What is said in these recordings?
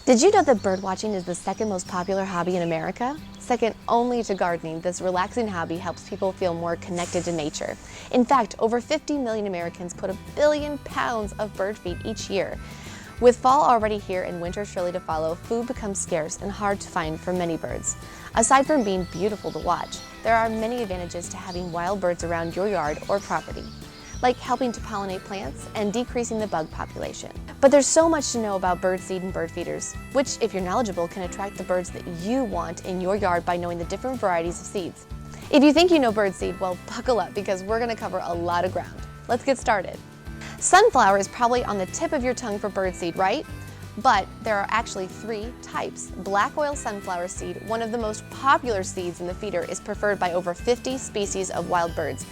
Did you know that birdwatching is the second most popular hobby in America? Second only to gardening, this relaxing hobby helps people feel more connected to nature. In fact, over 50 million Americans put 1 billion pounds of bird feed each year. With fall already here and winter surely to follow, food becomes scarce and hard to find for many birds. Aside from being beautiful to watch, there are many advantages to having wild birds around your yard or property, like helping to pollinate plants and decreasing the bug population. But there's so much to know about bird seed and bird feeders, which, if you're knowledgeable, can attract the birds that you want in your yard by knowing the different varieties of seeds. If you think you know bird seed, well, buckle up because we're gonna cover a lot of ground. Let's get started. Sunflower is probably on the tip of your tongue for bird seed, right? But there are actually 3 types. Black oil sunflower seed, one of the most popular seeds in the feeder, is preferred by over 50 species of wild birds.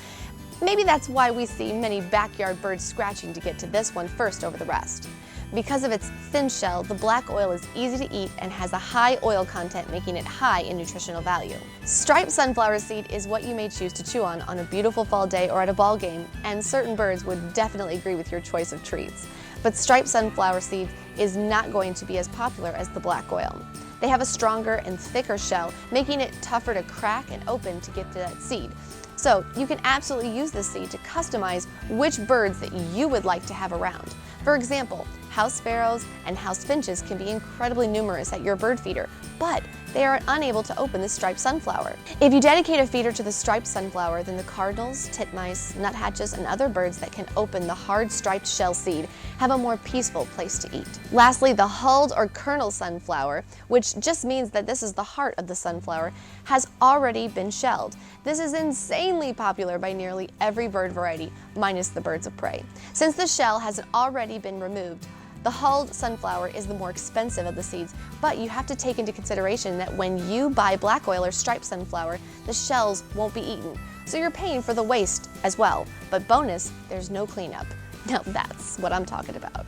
Maybe that's why we see many backyard birds scratching to get to this one first over the rest. Because of its thin shell, the black oil is easy to eat and has a high oil content, making it high in nutritional value. Striped sunflower seed is what you may choose to chew on a beautiful fall day or at a ball game, and certain birds would definitely agree with your choice of treats. But striped sunflower seed is not going to be as popular as the black oil. They have a stronger and thicker shell, making it tougher to crack and open to get to that seed. So you can absolutely use this seed to customize which birds that you would like to have around. For example, house sparrows and house finches can be incredibly numerous at your bird feeder, but they are unable to open the striped sunflower. If you dedicate a feeder to the striped sunflower, then the cardinals, titmice, nuthatches, and other birds that can open the hard striped shell seed have a more peaceful place to eat. Lastly, the hulled or kernel sunflower, which just means that this is the heart of the sunflower, has already been shelled. This is insanely popular by nearly every bird variety, minus the birds of prey. Since the shell has already been removed, the hulled sunflower is the more expensive of the seeds, but you have to take into consideration that when you buy black oil or striped sunflower, the shells won't be eaten, so you're paying for the waste as well. But bonus, there's no cleanup. Now that's what I'm talking about.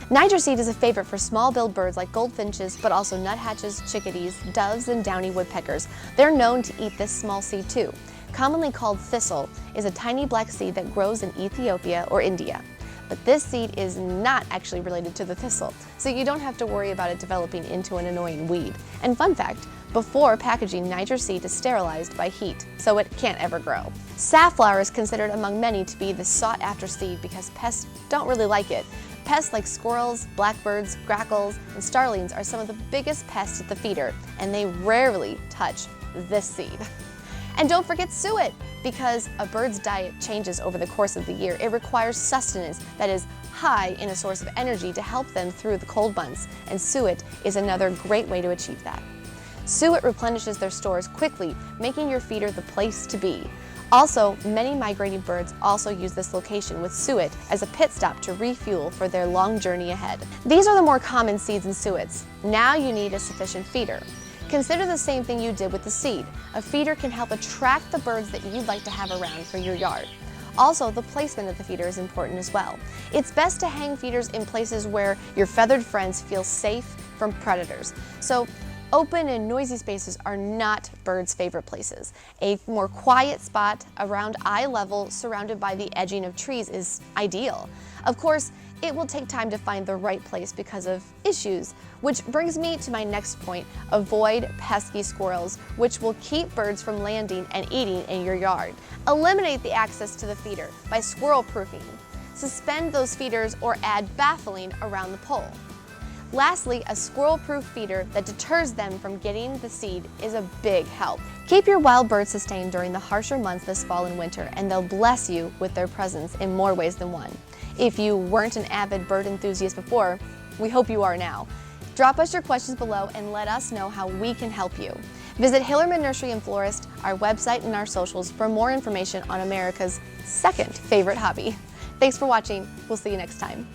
Nitra seed is a favorite for small-billed birds like goldfinches, but also nuthatches, chickadees, doves, and downy woodpeckers. They're known to eat this small seed too. Commonly called thistle, is a tiny black seed that grows in Ethiopia or India. But this seed is not actually related to the thistle, so you don't have to worry about it developing into an annoying weed. And fun fact, before packaging, Nitra seed is sterilized by heat, so it can't ever grow. Safflower is considered among many to be the sought-after seed because pests don't really like it. Pests like squirrels, blackbirds, grackles, and starlings are some of the biggest pests at the feeder, and they rarely touch this seed. And don't forget suet, because a bird's diet changes over the course of the year. It requires sustenance that is high in a source of energy to help them through the cold months, and suet is another great way to achieve that. Suet replenishes their stores quickly, making your feeder the place to be. Also, many migrating birds also use this location with suet as a pit stop to refuel for their long journey ahead. These are the more common seeds and suets. Now you need a sufficient feeder. Consider the same thing you did with the seed. A feeder can help attract the birds that you'd like to have around for your yard. Also, the placement of the feeder is important as well. It's best to hang feeders in places where your feathered friends feel safe from predators. So, open and noisy spaces are not birds' favorite places. A more quiet spot around eye level surrounded by the edging of trees is ideal. Of course, it will take time to find the right place because of issues, which brings me to my next point: avoid pesky squirrels, which will keep birds from landing and eating in your yard. Eliminate the access to the feeder by squirrel proofing. Suspend those feeders or add baffling around the pole. Lastly, a squirrel-proof feeder that deters them from getting the seed is a big help. Keep your wild birds sustained during the harsher months this fall and winter, and they'll bless you with their presence in more ways than one. If you weren't an avid bird enthusiast before, we hope you are now. Drop us your questions below and let us know how we can help you. Visit Hillerman Nursery and Florist, our website, and our socials for more information on America's second favorite hobby. Thanks for watching. We'll see you next time.